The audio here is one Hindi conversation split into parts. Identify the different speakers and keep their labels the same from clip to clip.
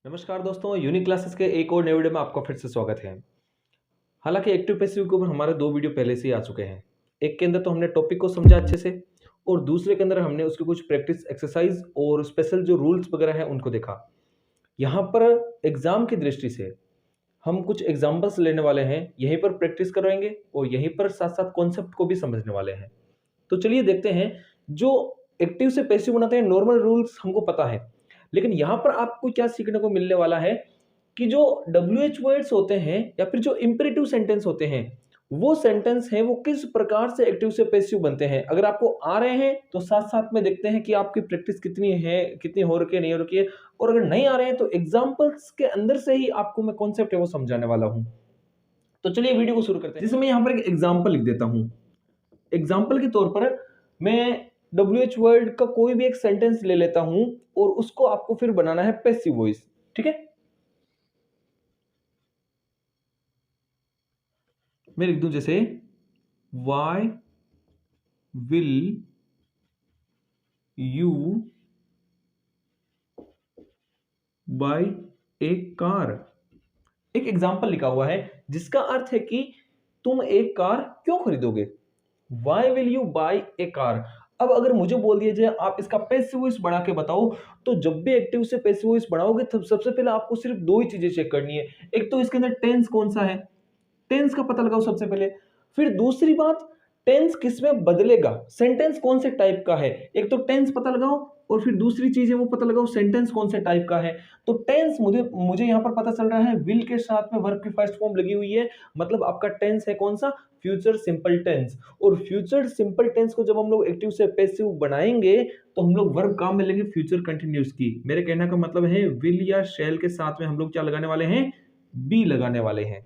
Speaker 1: नमस्कार दोस्तों, यूनिक क्लासेस के एक और नए वीडियो में आपका फिर से स्वागत है। हालांकि एक्टिव पैसिव के ऊपर हमारे दो वीडियो पहले से ही आ चुके हैं। एक के अंदर तो हमने टॉपिक को समझा अच्छे से और दूसरे के अंदर हमने उसके कुछ प्रैक्टिस एक्सरसाइज और स्पेशल जो रूल्स वगैरह हैं उनको देखा। यहाँ पर एग्जाम की दृष्टि से हम कुछ एग्जाम्पल्स लेने वाले हैं, यहीं पर प्रैक्टिस करवाएंगे और यहीं पर साथ साथ कॉन्सेप्ट को भी समझने वाले हैं। तो चलिए देखते हैं। जो एक्टिव से पैसिव बनाते हैं नॉर्मल रूल्स हमको पता है, लेकिन यहां पर आपको क्या सीखने को मिलने वाला है कि जो WH वर्ड्स होते हैं या फिर जो इंपेरेटिव सेंटेंस होते हैं वो सेंटेंस है वो किस प्रकार से एक्टिव से पैसिव बनते हैं। अगर आपको आ रहे हैं तो साथ साथ में देखते हैं कि आपकी प्रैक्टिस कितनी है, कितनी हो रखी है, नहीं हो रखी है। और अगर नहीं आ रहे हैं तो एग्जाम्पल्स के अंदर से ही आपको मैं कॉन्सेप्ट है वो समझाने वाला हूं। तो चलिए वीडियो को शुरू करते हैं, जिसमें मैं यहां पर एक एग्जाम्पल लिख देता हूं। एग्जाम्पल के तौर पर मैं WH वर्ड का कोई भी एक सेंटेंस ले लेता हूं और उसको आपको फिर बनाना है पैसिव वॉइस। ठीक है, मैं लिख दूं जैसे why will you buy a car. एक एग्जाम्पल लिखा हुआ है जिसका अर्थ है कि तुम एक कार क्यों खरीदोगे। Why will you buy a car. अब अगर मुझे बोल दिया जाए आप इसका पैसिव वॉइस बढ़ा के बताओ, तो जब भी एक्टिव से पैसिव वॉइस बढ़ाओगे तब सबसे पहले आपको सिर्फ दो ही चीजें चेक करनी है। एक तो इसके अंदर टेंस कौन सा है, टेंस का पता लगाओ सबसे पहले। फिर दूसरी बात, टेंस किस में बदलेगा, सेंटेंस कौन से टाइप का है। एक तो टेंस पता लगाओ और फिर दूसरी चीज है वो पता लगाओ सेंटेंस कौन से टाइप का है। तो टेंस मुझे यहां पर पता चल रहा है विल के साथ में वर्ब की फर्स्ट फॉर्म लगी हुई है, मतलब आपका टेंस है कौन सा, फ्यूचर सिंपल टेंस। और फ्यूचर सिंपल टेंस को जब हम लोग एक्टिव से पैसिव बनाएंगे तो हम लोग वर्ब काम में लेंगे फ्यूचर कंटिन्यूअस की। मेरे कहने का मतलब है विल या शैल के साथ में हम लोग क्या लगाने वाले हैं, बी लगाने वाले हैं।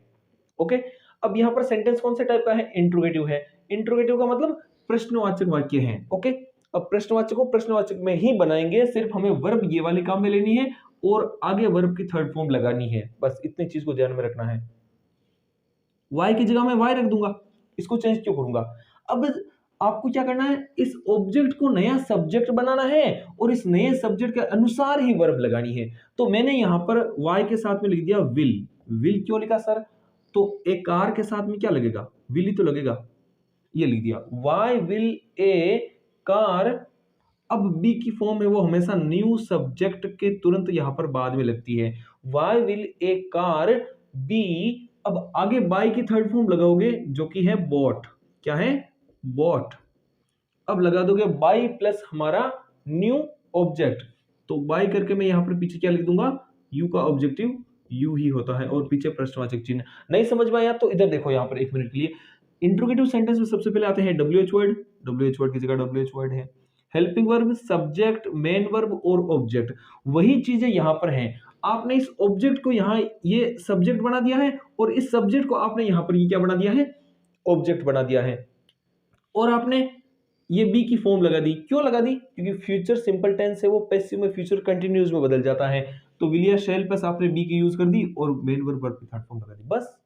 Speaker 1: ओके, अब यहां पर सेंटेंस कौन से टाइप का है, इंट्रोगेटिव है। इंट्रोगेटिव का मतलब प्रश्नवाचक वाक्य है। ओके, अब प्रश्नवाचक को प्रश्नवाचक में ही बनाएंगे, सिर्फ हमें वर्ब ये वाली काम में लेनी है और आगे वर्ब की थर्ड फॉर्म लगानी है। बस इतनी चीज को ध्यान में रखना है। वाई की जगह मैं वाई रख दूंगा, इसको चेंज क्यों करूंगा। अब आपको क्या करना है, इस ऑब्जेक्ट को नया सब्जेक्ट बनाना है और इस नए सब्जेक्ट के अनुसार ही वर्ब लगानी है। तो मैंने यहां पर वाई के साथ में लिख दिया विल। विल क्यों लिखा सर, तो ए कार के साथ में क्या लगेगा, विल ही तो लगेगा, ये लिख दिया वाई विल ए कार। अब बी की फॉर्म है वो हमेशा न्यू सब्जेक्ट के तुरंत यहां पर बाद में लगती है। Why will a car be. अब आगे बाय की थर्ड फॉर्म लगाओगे जो कि है बॉट। क्या है, बॉट। अब लगा दोगे बाय प्लस हमारा न्यू ऑब्जेक्ट। तो बाय करके मैं यहां पर पीछे क्या लिख दूंगा, यू का ऑब्जेक्टिव यू ही होता है और पीछे प्रश्नवाचक चिन्ह। नहीं समझ में आया तो इधर देखो, यहां पर एक मिनट के लिए। इंट्रोगेटिव सेंटेंस में सबसे पहले आते हैं WH वर्ड। WH वर्ड की जगह WH वर्ड है। Helping verb, subject, main verb और ऑब्जेक्ट, वही चीजें यहां पर हैं। आपने इस ऑब्जेक्ट को यहां ये सब्जेक्ट बना दिया है और इस सब्जेक्ट को आपने यहां पर ये क्या बना दिया है, ऑब्जेक्ट बना दिया है। और आपने ये बी की फॉर्म लगा दी। क्यों लगा दी, क्योंकि फ्यूचर सिंपल टेंस है वो पैसिव में फ्यूचर कंटिन्यूअस में बदल जाता है। तो विल या शैल प्लस आपने बी की यूज कर दी और मेन वर्ब की थर्ड फॉर्म लगा दी, बस।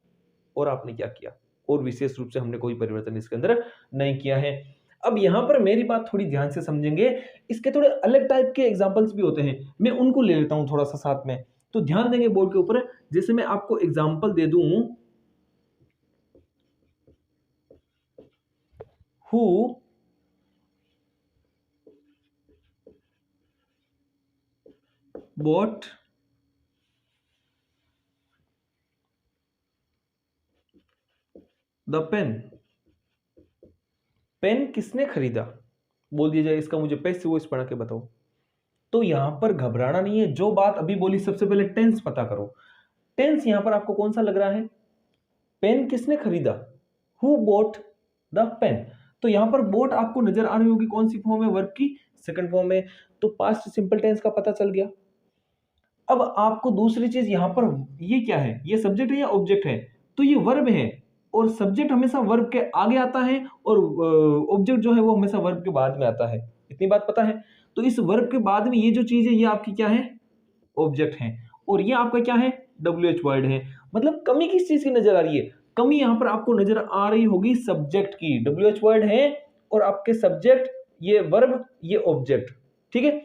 Speaker 1: और आपने क्या किया, और विशेष रूप से हमने कोई परिवर्तन इसके अंदर नहीं किया है। अब यहां पर मेरी बात थोड़ी ध्यान से समझेंगे, इसके थोड़े अलग टाइप के एग्जांपल्स भी होते हैं, मैं उनको ले लेता हूं थोड़ा सा साथ में। तो ध्यान देंगे बोर्ड के ऊपर। जैसे मैं आपको एग्जांपल दे दूं, who bought the pen. Pen किसने खरीदा, बोल दिया जाए इसका मुझे पैसिव वॉइस पढ़ा के बताओ। तो यहां पर घबराना नहीं है, जो बात अभी बोली सबसे पहले टेंस पता करो। टेंस यहां पर आपको कौन सा लग रहा है, पेन किसने खरीदा, हु बोट द पेन। तो यहां पर बोट आपको नजर आ रही होगी कौन सी फॉर्म है, वर्ब की सेकंड फॉर्म है। तो पास्ट सिंपल टेंस का पता चल गया। अब आपको दूसरी चीज यहां पर, ये क्या है, ये सब्जेक्ट है या ऑब्जेक्ट है, तो ये वर्ब है और सब्जेक्ट हमेशा वर्ब के आगे आता है और ऑब्जेक्ट जो है वो हमेशा वर्ब के बाद में आता है। इतनी बात पता है। तो इस वर्ब के बाद में ये जो चीज है ये आपकी क्या है, ऑब्जेक्ट है। और ये आपका क्या है, WH वर्ड है। मतलब कमी किस चीज की नजर आ रही है, कमी यहां पर आपको नजर आ रही होगी सब्जेक्ट की। WH वर्ड है और आपके सब्जेक्ट, ये वर्ब, ये ऑब्जेक्ट। ठीक है,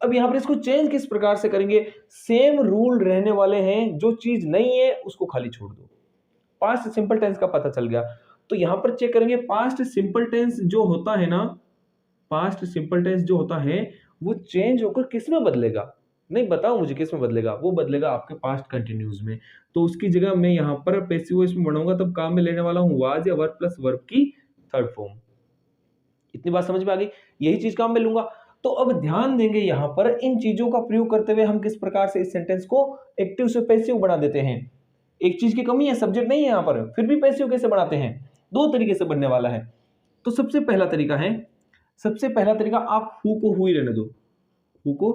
Speaker 1: अब यहां पर इसको चेंज किस प्रकार से करेंगे, सेम रूल रहने वाले हैं, जो चीज नहीं है उसको खाली छोड़ दो। पास्ट सिंपल टेंस का पता चल गया, तो यहां पर चेक करेंगे पास्ट सिंपल टेंस जो होता है ना, पास्ट सिंपल टेंस जो होता है वो चेंज होकर किस में बदलेगा, नहीं बताओ मुझे किस में बदलेगा, वो बदलेगा आपके पास्ट कंटिन्यूज में। तो उसकी जगह मैं यहां पर पैसिव वॉइस में बनाऊंगा, तब काम में लेने वाला हूं वाज या वर्ब प्लस वर्ब की थर्ड फॉर्म। इतनी बात समझ में आ गई, यही चीज काम में लूंगा। तो अब ध्यान देंगे यहां पर इन चीजों का प्रयोग करते हुए हम किस प्रकार से इस सेंटेंस को एक्टिव से पैसिव बना देते हैं। एक चीज की कमी है, सब्जेक्ट नहीं है यहां पर, फिर भी पैसिव कैसे बनाते हैं, दो तरीके से बनने वाला है। तो सबसे पहला तरीका आप हु को हुई रहने दो, हु को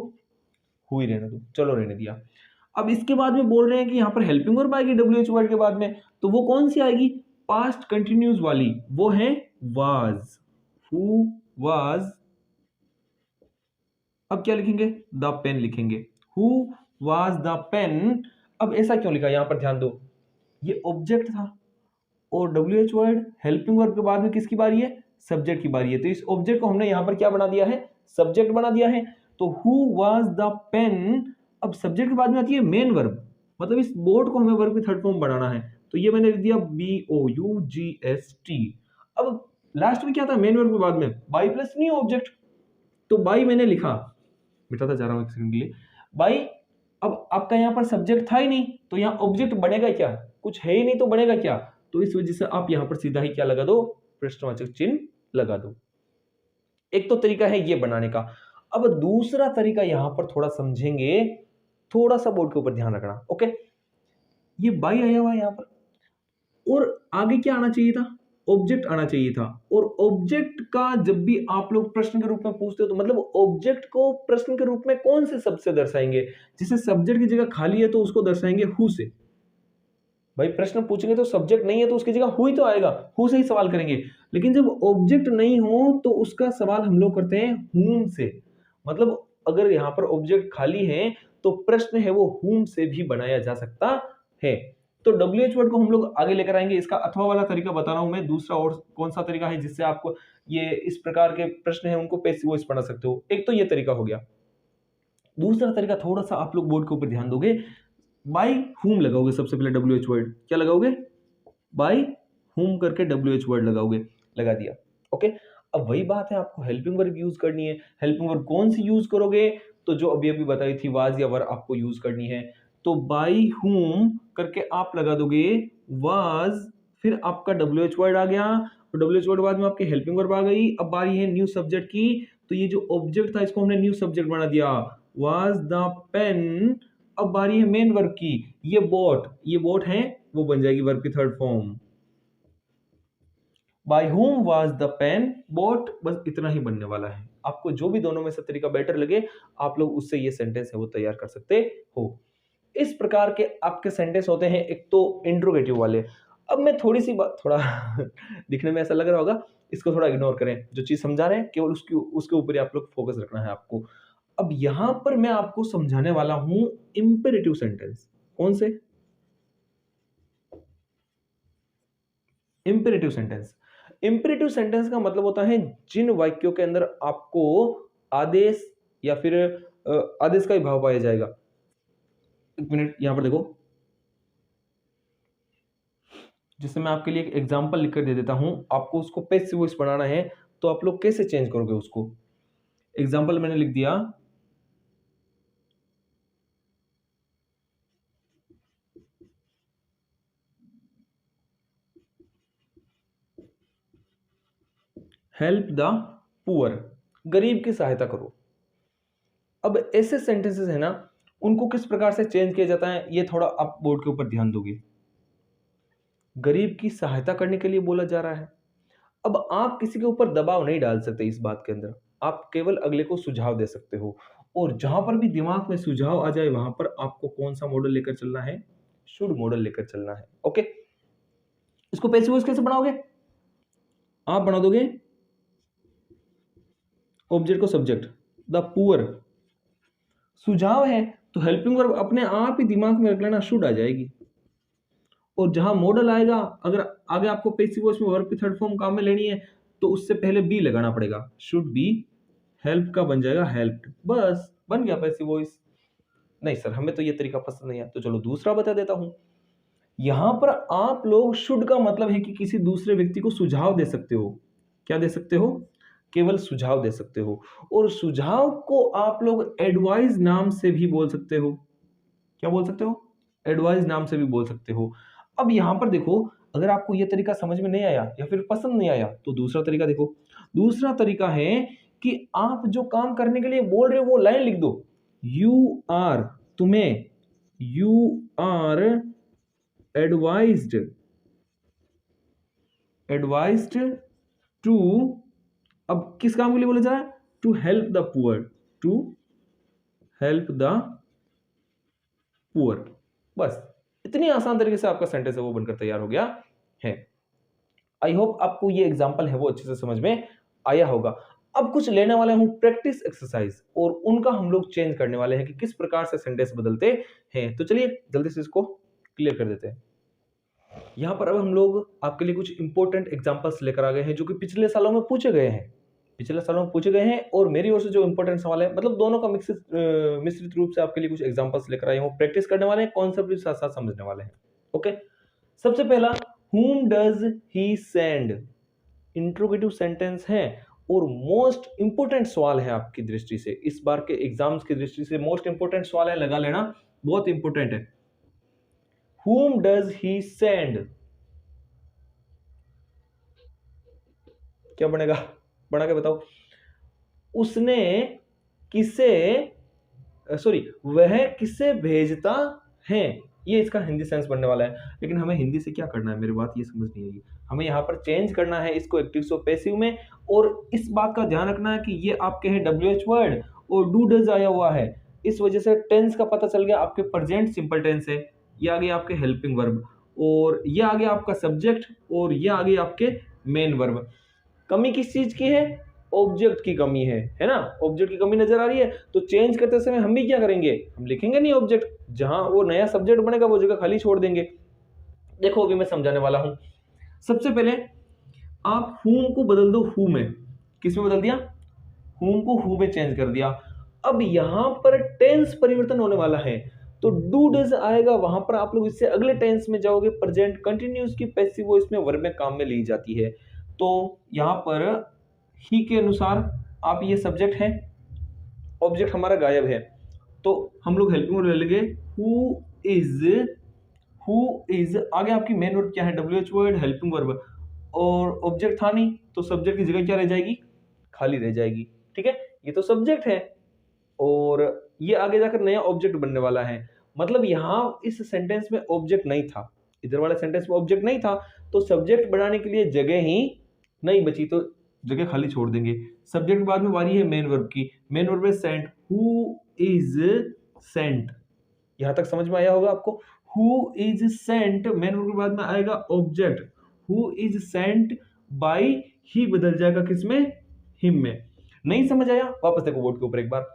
Speaker 1: हुई रहने दो, चलो रहने दिया। अब इसके बाद में बोल रहे हैं कि यहां पर हेल्पिंग वर्ब आएगी WH वर्ड के बाद में, तो वो कौन सी आएगी, पास्ट कंटिन्यूस वाली, वो है वाज, हु वाज। अब क्या लिखेंगे, द पेन लिखेंगे, हु वाज द पेन। अब ऐसा क्यों लिखा, यहां पर ध्यान दो, ये ऑब्जेक्ट था और WH वर्ड हेल्पिंग वर्ब के बाद में किसकी बारी है, सब्जेक्ट की बारी है, तो इस ऑब्जेक्ट को हमने यहां पर क्या बना दिया है, सब्जेक्ट बना दिया है। तो हु वाज द पेन, अब सब्जेक्ट के बाद में आती है मेन वर्ब, मतलब इस बोर्ड को हमें वर्ब की थर्ड फॉर्म बनाना है, तो ये मैंने लिख दिया BOUGST। अब लास्ट में क्या था, मेन वर्ब के बाद में बाई प्लस न्यू ऑब्जेक्ट, तो बाई मैंने लिखा, मिटाता जा रहा हूं एक सेकंड के लिए, बाई। अब आपका यहां पर सब्जेक्ट था ही नहीं, तो यहां ऑब्जेक्ट बनेगा क्या, कुछ है ही नहीं तो बनेगा क्या, तो इस वजह से आप यहां पर सीधा ही क्या लगा दो, प्रश्नवाचक चिन्ह लगा दो। एक तो तरीका है ये बनाने का। अब दूसरा तरीका यहां पर थोड़ा समझेंगे, थोड़ा सा बोर्ड के ऊपर ध्यान रखना, ओके। ये बाई आया हुआ यहां पर, और आगे क्या आना चाहिए था, ऑब्जेक्ट आना चाहिए था, और ऑब्जेक्ट का जब भी आप लोग प्रश्न के रूप में पूछते हो तो मतलब ऑब्जेक्ट को प्रश्न के रूप में कौन से शब्द से दर्शाएंगे, जिसे सब्जेक्ट की जगह खाली है तो उसको दर्शाएंगे हु से। भाई प्रश्न पूछेंगे तो सब्जेक्ट नहीं है तो उसकी जगह हु ही तो आएगा, हु से ही सवाल करेंगे। लेकिन जब ऑब्जेक्ट नहीं हो तो उसका सवाल हम लोग करते हैं हुम से, मतलब अगर यहां पर ऑब्जेक्ट खाली है तो प्रश्न है वो हुम से भी बनाया जा सकता है। तो WH वर्ड को हम लोग आगे लेकर आएंगे, इसका अथवा वाला तरीका बता रहा हूं मैं, दूसरा और कौन सा तरीका है जिससे आपको ये इस प्रकार के प्रश्न है उनको पैसिव वॉइस बना सकते हो। एक तो ये तरीका हो गया, दूसरा तरीका थोड़ा सा आप लोग बोर्ड के ऊपर ध्यान दोगे, बाई हुम लगाओगे, सबसे पहले WH वर्ड क्या लगाओगे, बाई हुम करके WH वर्ड लगाओगे, लगा दिया, ओके। अब वही बात है, आपको हेल्पिंग वर्ब यूज करनी है। हेल्पिंग वर्ब कौन सी यूज करोगे, तो जो अभी अभी बताई थी वाज या वर आपको यूज करनी है। तो बाई हुम करके आप लगा दोगे वाज, फिर आपका WH वर्ड आ गया, और WH वर्ड बाद में आपकी हेल्पिंग वर्ब आ गई। अब बारी है न्यू सब्जेक्ट की, तो ये जो ऑब्जेक्ट था इसको हमने न्यू सब्जेक्ट बना दिया, वाज द पेन। अब बारी है मेन वर्ब की, ये बोट है, वो बन जाएगी वर्ब की third form, by whom was the pen bought। बस इतना ही बनने वाला है। आपको जो भी दोनों में से तरीका बेटर लगे आप लोग उससे ये सेंटेंस है वो तैयार कर सकते हो। इस प्रकार के आपके सेंटेंस होते हैं, एक तो इंट्रोगेटिव वाले। अब मैं थोड़ी सी बात, थोड़ा दिखने में ऐसा लग रहा होगा, इसको थोड़ा इग्नोर करें, जो चीज समझा रहे हैं केवल उसके ऊपर ही आप लोग फोकस रखना है आपको। अब यहां पर मैं आपको समझाने वाला हूं इंपेरेटिव सेंटेंस। कौन से, इंपेरेटिव सेंटेंस। इंपेरेटिव सेंटेंस का मतलब होता है जिन वाक्यों के अंदर आपको आदेश या फिर आदेश का ही भाव पाया जाएगा। एक मिनट यहां पर देखो, जिससे मैं आपके लिए एक एग्जांपल लिखकर दे देता हूं, आपको उसको पैसिव वॉइस बनाना है तो आप लोग कैसे चेंज करोगे उसको। एग्जांपल मैंने लिख दिया, हेल्प द पुअर, गरीब की सहायता करो। अब ऐसे सेंटेंसेस है ना, उनको किस प्रकार से चेंज किया जाता है ये थोड़ा आप बोर्ड के ऊपर ध्यान दोगे। गरीब की सहायता करने के लिए बोला जा रहा है। अब आप किसी के ऊपर दबाव नहीं डाल सकते इस बात के अंदर, आप केवल अगले को सुझाव दे सकते हो, और जहां पर भी दिमाग में सुझाव आ जाए वहां पर आपको कौन सा मॉडल लेकर चलना है, शुड मॉडल लेकर चलना है, ओके। इसको पैसिव वॉइस कैसे बनाओगे, आप बना दोगे ऑब्जेक्ट को सब्जेक्ट, द पुअर, सुझाव है तो हेल्पिंग वर्ब अपने आप ही दिमाग में रख लेना, शुड आ जाएगी। और जहां मॉडल आएगा, अगर आगे आपको पैसिव वॉइस में वर्ब की थर्ड फॉर्म काम में लेनी है तो उससे पहले बी लगाना पड़ेगा, शुड बी, हेल्प का बन जाएगा हेल्प्ड, बस बन गया पैसिव वॉइस। नहीं सर, हमें तो ये तरीका पसंद नहीं है, तो चलो दूसरा बता देता हूं। यहां पर आप लोग शुड का मतलब है कि किसी दूसरे व्यक्ति को सुझाव दे सकते हो। क्या दे सकते हो? केवल सुझाव दे सकते हो। और सुझाव को आप लोग एडवाइस नाम से भी बोल सकते हो। क्या बोल सकते हो? एडवाइस नाम से भी बोल सकते हो। अब यहां पर देखो, अगर आपको यह तरीका समझ में नहीं आया या फिर पसंद नहीं आया तो दूसरा तरीका देखो। दूसरा तरीका है कि आप जो काम करने के लिए बोल रहे हो वो लाइन लिख दो। यू आर, तुम्हें, you are advised, advised to, अब किस काम के लिए बोला जा रहा है? To help the poor, to help the poor. बस इतनी आसान तरीके से आपका सेंटेंस है वो बनकर तैयार हो गया है। आई होप आपको ये एग्जांपल है वो अच्छे से समझ में आया होगा। अब कुछ लेने वाले हूं प्रैक्टिस एक्सरसाइज, और उनका हम लोग चेंज करने वाले हैं कि किस प्रकार से सेंटेंस बदलते हैं। तो चलिए जल्दी से इसको क्लियर कर देते हैं। यहां पर अब हम लोग आपके लिए कुछ इंपॉर्टेंट एग्जांपल्स लेकर आ गए हैं जो कि पिछले सालों में पूछे गए हैं। पिछले सालों में पूछे गए हैं और मेरी ओर से जो इंपॉर्टेंट सवाल है, मतलब दोनों का मिश्रित रूप से आपके लिए कुछ एग्जांपल्स लेकर आए हैं। वो प्रैक्टिस करने वाले हैं, कॉन्सेप्ट भी साथ साथ समझने वाले हैं। ओके, सबसे पहला, whom does he send? Interrogative sentence है और मोस्ट इंपोर्टेंट सवाल है आपकी दृष्टि से, इस बार के एग्जाम्स की दृष्टि से मोस्ट इंपोर्टेंट सवाल है, लगा लेना, बहुत इंपोर्टेंट है। whom does he send? क्या बनेगा? बना के बताओ। उसने किसे, सॉरी, वह किसे भेजता है, ये इसका हिंदी सेंस बनने वाला है। लेकिन हमें हिंदी से क्या करना है, मेरी बात ये समझ नहीं आई। हमें यहाँ पर चेंज करना है इसको एक्टिव से पैसिव में, और इस बात का ध्यान रखना है कि ये आपके है WH वर्ड और डू डज आया हुआ है, इस वजह से टेंस का पता चल गया आपके प्रेजेंट सिंपल टेंस है, ये आ गया आपके हेल्पिंग वर्ब, और ये आ गया आपका सब्जेक्ट, और ये आ गया आपके मेन वर्ब। कमी किस चीज की है? ऑब्जेक्ट की कमी है ना? ऑब्जेक्ट की कमी नजर आ रही है, तो चेंज करते समय हम भी क्या करेंगे, हम लिखेंगे नहीं ऑब्जेक्ट, जहां वो नया सब्जेक्ट बनेगा वो जगह खाली छोड़ देंगे। देखो अभी मैं समझाने वाला हूं। सबसे पहले आप whom को बदल दो who में। किस में बदल दिया? whom को who में चेंज कर दिया। अब यहां पर टेंस परिवर्तन होने वाला है, तो डू डज आएगा, वहां पर आप लोग इससे अगले टेंस में जाओगे। प्रेजेंट कंटिन्यूस की पैसिव वॉइस में वर्ब में काम में ली जाती है। तो यहां पर ही के अनुसार आप ये सब्जेक्ट है, ऑब्जेक्ट हमारा गायब है, तो हम लोग हेल्पिंग वर्ब ले लेंगे हु इज आगे आपकी मेन वर्ब क्या है? WH वर्ड, हेल्पिंग वर्ब, और ऑब्जेक्ट था नहीं तो सब्जेक्ट की जगह क्या रह जाएगी? खाली रह जाएगी। ठीक है, ये तो सब्जेक्ट है और ये आगे जाकर नया ऑब्जेक्ट बनने वाला है। मतलब यहां इस सेंटेंस में ऑब्जेक्ट नहीं था, इधर वाले सेंटेंस में ऑब्जेक्ट नहीं था, तो सब्जेक्ट बनाने के लिए जगह ही नहीं बची, तो जगह खाली छोड़ देंगे। सब्जेक्ट के बाद में बारी है मेन वर्ब की। मेन वर्ब है सेंट, हु इज सेंट। यहां तक समझ में आया होगा आपको? Who is sent, main verb के बाद में आएगा object, who is sent by, ही बदल जाएगा किसमें? हिम में। नहीं समझ आया? वापस देखो बोर्ड के ऊपर एक बार।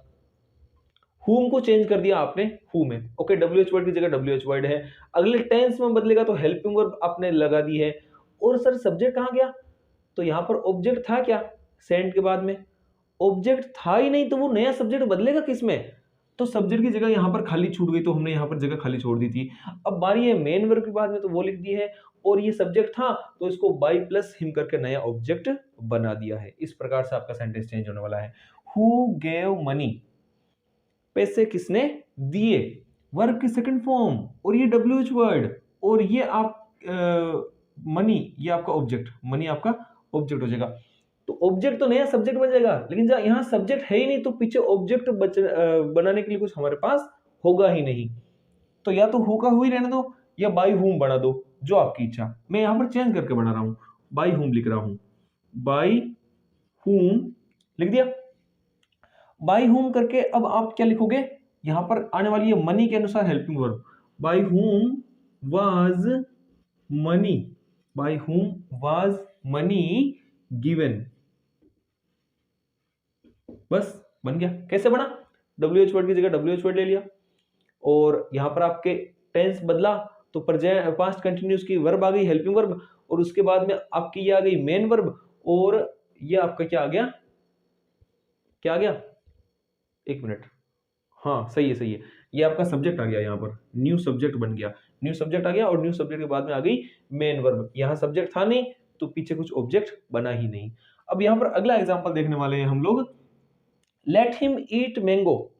Speaker 1: whom को चेंज कर दिया आपने who में। ओके, WH वर्ड की जगह WH वर्ड है, अगले टेंस में बदलेगा तो हेल्पिंग वर्ब आपने लगा दी है। और सर सब्जेक्ट कहां गया? तो यहां पर ऑब्जेक्ट था क्या सेंट के बाद में? ऑब्जेक्ट था ही नहीं, तो वो नया सब्जेक्ट बदलेगा किसमें? तो सब्जेक्ट की जगह यहां पर खाली छूट गई, तो हमने यहां पर जगह खाली छोड़ दी थी। अब बारी है मेन वर्ब के बाद में, तो वो लिख दी है, और ये सब्जेक्ट था तो इसको बाय प्लस हिम करके नया ऑब्जेक्ट बना दिया है। इस प्रकार से आपका सेंटेंस चेंज होने वाला है। हु गेव मनी, पैसे किसने दिए, वर्ब की सेकंड फॉर्म, और ये WH वर्ड, और ये आप मनी, ये आपका ऑब्जेक्ट, मनी आपका ऑब्जेक्ट हो जाएगा। तो ऑब्जेक्ट तो नया सब्जेक्ट बन जाएगा, लेकिन जब यहां सब्जेक्ट है ही नहीं तो पीछे ऑब्जेक्ट बनाने के लिए कुछ हमारे पास होगा ही नहीं। तो या तो हु का हु ही रहने दो, या बाय हुम बना दो, जो आपकी इच्छा। मैं यहां पर चेंज करके बना रहा हूं, बाय हुम लिख रहा हूं, बाय हुम लिख दिया। बाय हुम करके अब आप क्या लिखोगे? यहां पर आने वाली है मनी के अनुसार helping verb, by whom was money, by whom was money given. बस बन गया। कैसे बना? WH वर्ड की जगह WH वर्ड ले लिया, और यहां पर आपके टेंस बदला तो पास्ट कंटिन्यूस की वर्ब आ गई हेल्पिंग वर्ब, और उसके बाद में आपकी ये आ गई मेन वर्ब, और ये आपका क्या आ गया? क्या आ गया? एक मिनट, हाँ सही है सही है, ये आपका सब्जेक्ट आ गया, यहाँ पर न्यू सब्जेक्ट बन गया, न्यू सब्जेक्ट आ गया और न्यू सब्जेक्ट के बाद में आ गई मेन वर्ब। यहाँ सब्जेक्ट था नहीं तो पीछे कुछ ऑब्जेक्ट बना ही नहीं। अब यहाँ पर अगला एग्जांपल देखने वाले हैं हम लोग, लेट हिम ईट मैंगो,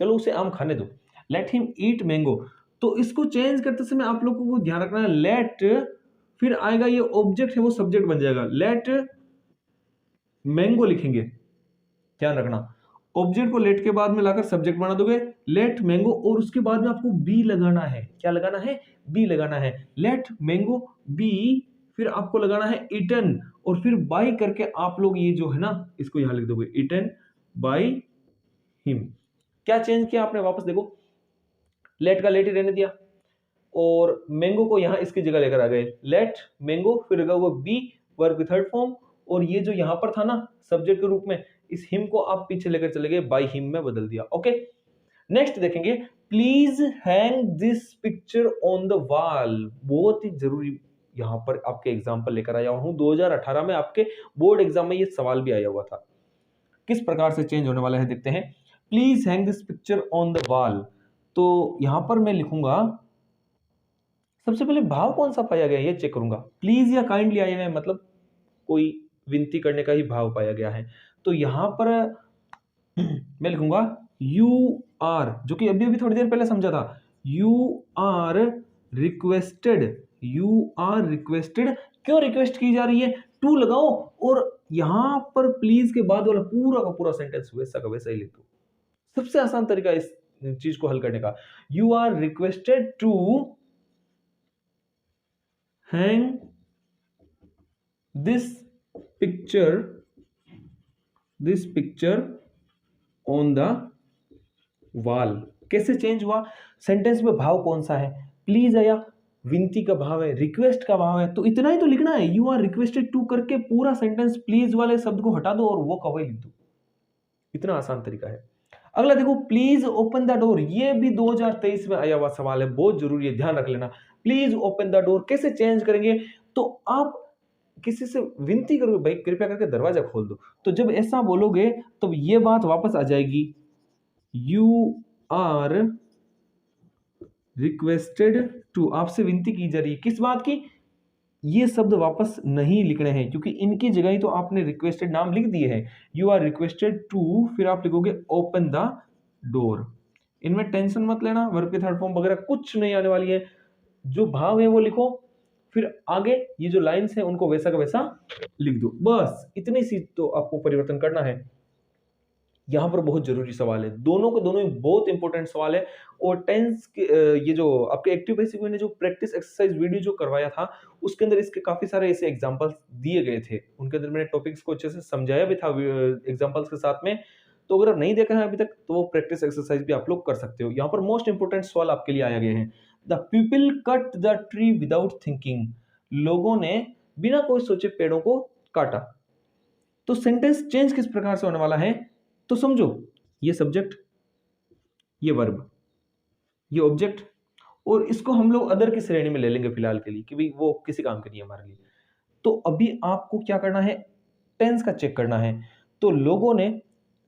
Speaker 1: चलो उसे आम खाने दो, लेट हिम ईट मैंगो। तो इसको चेंज करते समय आप लोगों को ध्यान रखना है, लेट फिर आएगा ये ऑब्जेक्ट है वो सब्जेक्ट बन जाएगा, लेट मैंगो लिखेंगे, ध्यान रखना ऑब्जेक्ट को लेट के बाद में लाकर सब्जेक्ट बना दोगे, लेट मैंगो, और उसके बाद में आपको बी लगाना है, क्या लगाना है, बी लगाना है, लेट मैंगो बी, फिर आपको लगाना है इटन, और फिर बाई करके आप लोग ये जो है ना इसको यहां लिख दोगे, इटन बाई हिम। क्या चेंज किया आपने, वापस देखो, लेट का लेट ही रहने दिया और मैंगो को यहां इसकी जगह लेकर आ गए, लेट मैंगो, फिर लगा हुआ बी वर्ब की थर्ड फॉर्म, और ये जो यहां पर था ना सब्जेक्ट के रूप में, इस हिम को आप पीछे लेकर चले गए, बाई हिम में बदल दिया। ओके, नेक्स्ट देखेंगे, please hang this picture on the wall. बहुत ही जरूरी यहां पर आपके एग्जाम्पल लेकर आया हूं, 2018 में आपके बोर्ड एग्जाम में ये सवाल भी आया हुआ था। किस प्रकार से चेंज होने वाला है देखते हैं, please hang this picture on the wall. तो यहां पर मैं लिखूंगा, सबसे पहले भाव कौन सा पाया गया ये चेक करूंगा, प्लीज या काइंडली आया है, मतलब कोई विनती करने का ही भाव पाया गया है। तो यहां पर मैं लिखूंगा यू आर, जो कि अभी अभी थोड़ी देर पहले समझा था, you are requested, you are requested, क्यों रिक्वेस्ट की जा रही है, टू लगाओ और यहां पर प्लीज के बाद वाला पूरा का पूरा सेंटेंस वैसा का वैसा ही लिख दो। सबसे आसान तरीका इस चीज को हल करने का, you are requested to hang this picture on the wall. कैसे चेंज हुआ, सेंटेंस में भाव कौन सा है, प्लीज आया, विनती का भाव है, रिक्वेस्ट का भाव है, तो इतना ही तो लिखना है, यू आर रिक्वेस्टेड टू करके पूरा सेंटेंस प्लीज वाले शब्द को हटा दो और वो का वही लिख दो, इतना आसान तरीका है। अगला देखो, प्लीज ओपन द डोर, ये भी 2023 में आया हुआ सवाल है, बहुत जरूरी है, ध्यान रख लेना, प्लीज ओपन द डोर कैसे चेंज करेंगे, तो आप किसी से विनती करोगे, भाई कृपया करके दरवाजा खोल दो, तो जब ऐसा बोलोगे तो ये बात वापस आ जाएगी, यू आर रिक्वेस्टेड टू, आपसे विनती की जा रही है, किस बात की, ये शब्द वापस नहीं लिखने हैं क्योंकि इनकी जगह ही तो आपने रिक्वेस्टेड नाम लिख दिए हैं, यू आर रिक्वेस्टेड टू, फिर आप लिखोगे ओपन द डोर। इनमें टेंशन मत लेना, वर्ब के थर्ड फॉर्म वगैरह कुछ नहीं आने वाली है, जो भाव है वो लिखो, फिर आगे ये जो लाइंस है उनको वैसा का वैसा लिख दो, बस इतनी सी तो आपको परिवर्तन करना है। यहां पर बहुत जरूरी सवाल है, दोनों के दोनों ही बहुत इंपॉर्टेंट सवाल है, और टेंस के ये जो आपके एक्टिव बेसिक में ने जो प्रैक्टिस एक्सरसाइज वीडियो जो करवाया था उसके अंदर इसके काफी सारे ऐसे एग्जांपल्स दिए गए थे, उनके अंदर मैंने टॉपिक्स को अच्छे से समझाया भी था एग्जांपल्स के साथ में, तो अगर नहीं देखा है अभी तक तो वो प्रैक्टिस एक्सरसाइज भी आप लोग कर सकते हो। यहाँ पर मोस्ट इंपोर्टेंट सवाल आपके लिए आया गया है, the people cut the tree without thinking, लोगों ने बिना कोई सोचे पेड़ों को काटा। तो सेंटेंस चेंज किस प्रकार से होने वाला है, तो समझो, ये सब्जेक्ट, ये वर्ब, ये ऑब्जेक्ट, और इसको हम लोग अदर की श्रेणी में ले लेंगे फिलहाल के लिए कि भाई वो किसी काम के नहीं है हमारे लिए। तो अभी आपको क्या करना है, टेंस का चेक करना है। तो लोगों ने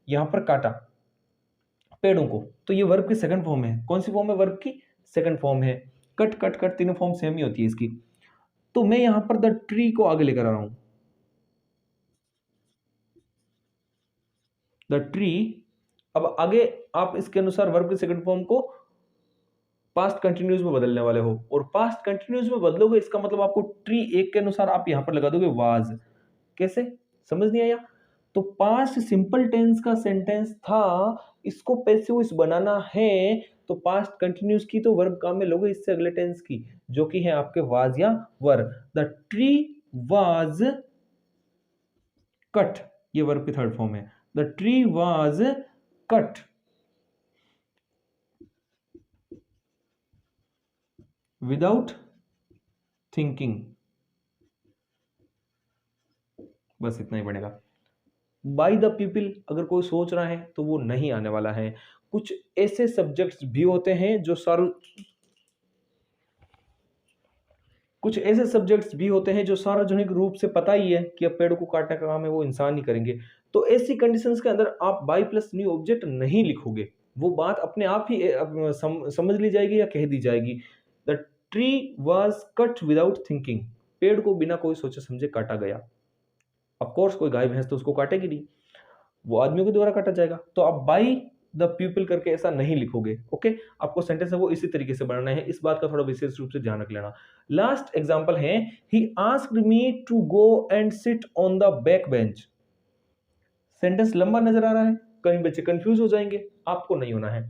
Speaker 1: यहां पर काटा पेड़ों को, तो ये वर्ब की सेकंड फॉर्म है, कौन सी फॉर्म है, वर्ब की सेकंड फॉर्म है, कट कट कट तीनों फॉर्म सेम ही होती है इसकी। तो मैं यहां पर द ट्री को आगे लेकर आ रहा हूं, द ट्री, अब आगे आप इसके अनुसार वर्ब की सेकंड फॉर्म को पास्ट कंटिन्यूस में बदलने वाले हो, और पास्ट कंटिन्यूस में बदलोगे इसका मतलब आपको ट्री एक के अनुसार आप यहां पर लगा दोगे वाज। कैसे, समझ नहीं आया, तो पास्ट सिंपल टेंस का सेंटेंस था, इसको पैसिव वॉइस बनाना है, तो पास्ट कंटिन्यूस की तो वर्ब काम में लोगे इससे अगले टेंस की, जो कि है आपके वाज या वर। द ट्री वाज कट, ये वर्ब की थर्ड फॉर्म है, the tree was cut without thinking, बस इतना ही बनेगा। बाय द पीपल अगर कोई सोच रहा है तो वो नहीं आने वाला है। कुछ ऐसे सब्जेक्ट्स भी होते हैं जो सार्वजनिक रूप से पता ही है कि अब पेड़ को काटने का काम है वो इंसान ही करेंगे, तो ऐसी कंडीशंस के अंदर आप बाय प्लस न्यू ऑब्जेक्ट नहीं लिखोगे, वो बात अपने आप ही समझ ली जाएगी या कह दी जाएगी। The tree was cut without thinking, पेड़ को बिना कोई सोचे समझे काटा गया। ऑफ कोर्स कोई गाय भैंस तो उसको काटेगी नहीं, वो आदमियों के द्वारा काटा जाएगा। तो आप बाई द पीपल करके ऐसा नहीं लिखोगे। ओके, आपको सेंटेंस है वो इसी तरीके से बनाना है, इस बात का थोड़ा विशेष रूप से ध्यान रख लेना। लास्ट एग्जांपल है, he asked me to go and sit on the back bench. Sentence लंबा नजर आ रहा है, कई बच्चे कंफ्यूज हो जाएंगे, आपको नहीं होना है।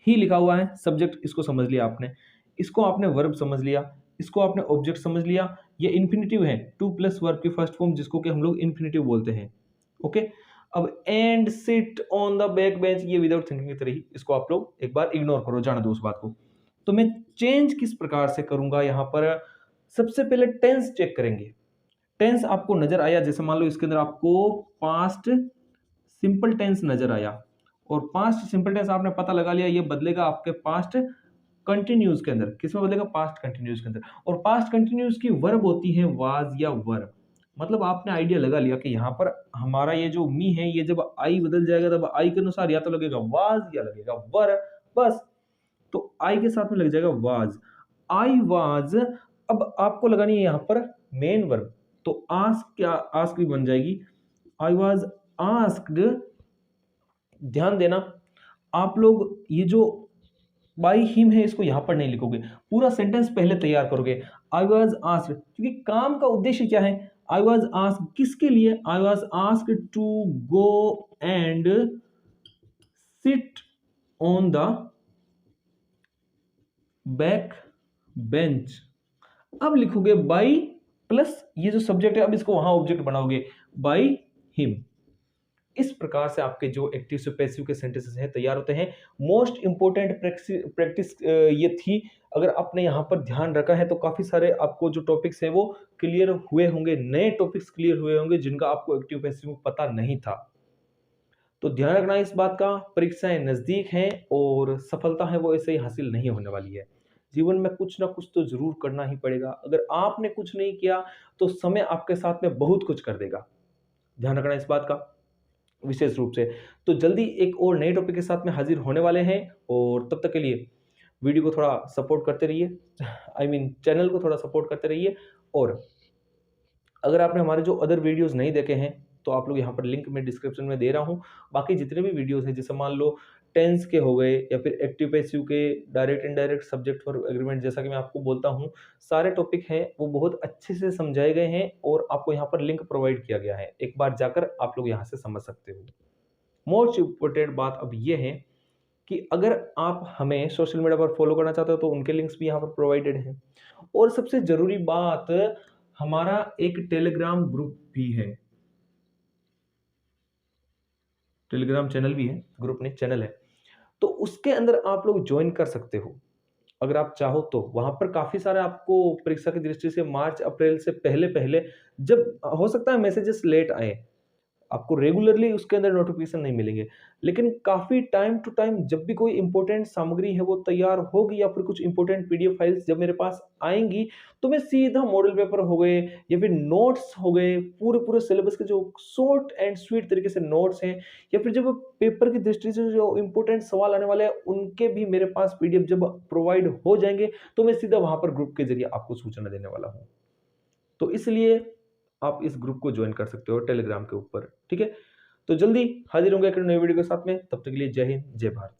Speaker 1: ही लिखा हुआ है, सब्जेक्ट इसको समझ लिया आपने, इसको आपने वर्ब समझ लिया, इसको आपने ऑब्जेक्ट समझ लिया। ये इन्फिनिटिव है, टू प्लस वर्ब की फर्स्ट फॉर्म जिसको कि हम लोग इन्फिनिटिव बोलते हैं। ओके, अब and sit on the back bench, ये विदाउट थिंकिंग की तरह ही, इसको आप लोग एक बार इग्नोर करो, जाने दो उस बात को। तो मैं चेंज किस प्रकार से करूंगा यहां पर, सबसे पहले टेंस चेक करेंगे। टेंस आपको नजर आया, जैसे मान लो इसके अंदर आपको पास्ट सिंपल टेंस नजर आया, और पास्ट सिंपल टेंस आपने पता लगा लिया, ये बदलेगा आपके पास्ट कंटिन्यूज के अंदर। किसमें बदलेगा? पास्ट कंटिन्यूज के अंदर। और पास्ट कंटिन्यूज की वर्ब होती है वाज या वर। मतलब आपने आइडिया लगा लिया कि यहाँ पर हमारा ये जो मी है, ये जब आई बदल जाएगा तब आई के अनुसार या तो लगेगा वाज या लगेगा वर, बस। तो आई के साथ में लग जाएगा वाज, आई वाज। अब आपको लगानी है यहाँ पर मेन वर्ब, तो आस्क, क्या आस्क भी बन जाएगी, आई वाज आस्क्ड। ध्यान देना, आप लोग ये जो बाई हिम है इसको यहां पर नहीं लिखोगे, पूरा सेंटेंस पहले तैयार करोगे। आई वाज आस्क्ड, क्योंकि काम का उद्देश्य क्या है? आई वाज आस्क्ड किसके लिए? I was asked to go and sit on the back bench. अब लिखोगे बाई प्लस ये जो सब्जेक्ट है, अब इसको वहां ऑब्जेक्ट बनाओगे, बाई हिम। इस प्रकार से आपके जो एक्टिव से पैसिव के सेंटेंसेस हैं तैयार होते हैं। मोस्ट इंपोर्टेंट प्रैक्टिस ये थी, अगर आपने यहाँ पर ध्यान रखा है तो काफी सारे आपको जो टॉपिक्स हैं वो क्लियर हुए होंगे, नए टॉपिक्स क्लियर हुए होंगे जिनका आपको एक्टिव पैसिव में पता नहीं था। तो ध्यान रखना इस बात का, परीक्षाएं नजदीक हैं और सफलता है वो ऐसे ही हासिल नहीं होने वाली है। जीवन में कुछ ना कुछ तो जरूर करना ही पड़ेगा। अगर आपने कुछ नहीं किया तो समय आपके साथ में बहुत कुछ कर देगा। ध्यान रखना इस बात का विशेष रूप से। तो जल्दी एक और नए टॉपिक के साथ में हाजिर होने वाले हैं, और तब तक के लिए वीडियो को थोड़ा सपोर्ट करते रहिए, चैनल को थोड़ा सपोर्ट करते रहिए। और अगर आपने हमारे जो अदर वीडियोस नहीं देखे हैं तो आप लोग यहाँ पर लिंक में डिस्क्रिप्शन में दे रहा हूँ। बाकी जितने भी वीडियोस हैं, जैसे मान लो टेंस के हो गए या फिर एक्टिव पैसिव के, direct indirect, subject for agreement, जैसा कि मैं आपको बोलता हूँ, सारे टॉपिक हैं वो बहुत अच्छे से समझाए गए हैं और आपको यहाँ पर लिंक प्रोवाइड किया गया है। एक बार जाकर आप लोग यहाँ से समझ सकते हो। मोस्ट इम्पोर्टेंट बात अब ये है कि अगर आप हमें सोशल मीडिया पर फॉलो करना चाहते हो तो उनके लिंक्स भी यहाँ पर प्रोवाइडेड हैं। और सबसे जरूरी बात, हमारा एक टेलीग्राम ग्रुप भी है, टेलीग्राम चैनल भी है, ग्रुप नहीं चैनल है, तो उसके अंदर आप लोग ज्वाइन कर सकते हो अगर आप चाहो तो। वहां पर काफी सारे आपको परीक्षा की दृष्टि से मार्च अप्रैल से पहले पहले, जब हो सकता है मैसेजेस लेट आए, आपको रेगुलरली उसके अंदर नोटिफिकेशन नहीं मिलेंगे, लेकिन काफी टाइम टू टाइम जब भी कोई इंपॉर्टेंट सामग्री है वो तैयार होगी या फिर कुछ इंपॉर्टेंट पीडीएफ फाइल्स जब मेरे पास आएंगी, तो मैं सीधा मॉडल पेपर हो गए या फिर नोट्स हो गए, पूरे पूरे सिलेबस के जो शॉर्ट एंड स्वीट तरीके से नोट्स हैं, या फिर जब पेपर की दृष्टि से जो इंपॉर्टेंट सवाल आने वाले हैं उनके भी मेरे पास पीडीएफ जब प्रोवाइड हो जाएंगे, तो मैं सीधा वहां पर ग्रुप के जरिए आपको सूचना देने वाला हूं। तो इसलिए आप इस ग्रुप को ज्वाइन कर सकते हो टेलीग्राम के ऊपर, ठीक है। तो जल्दी हाजिर होंगे एक नई वीडियो के साथ में, तब तक के लिए जय हिंद जय भारत।